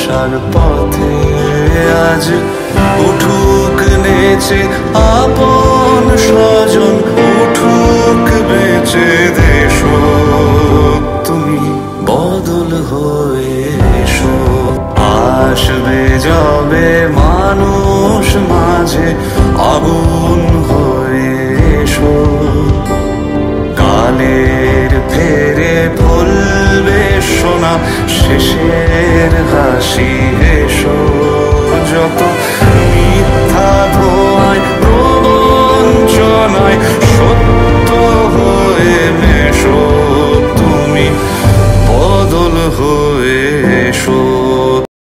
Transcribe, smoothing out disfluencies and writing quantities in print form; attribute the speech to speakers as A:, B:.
A: আশার পথে আজ উঠুক নেচে আপন স্বজন, উঠুক বেঁচে দেশ। তুমি বদল হয়ে এসো, আসবে যবে মানুষ মাঝে আগুন হয়ে এসো। কালের ফেরে ফলবে সোনা শেষের হাসি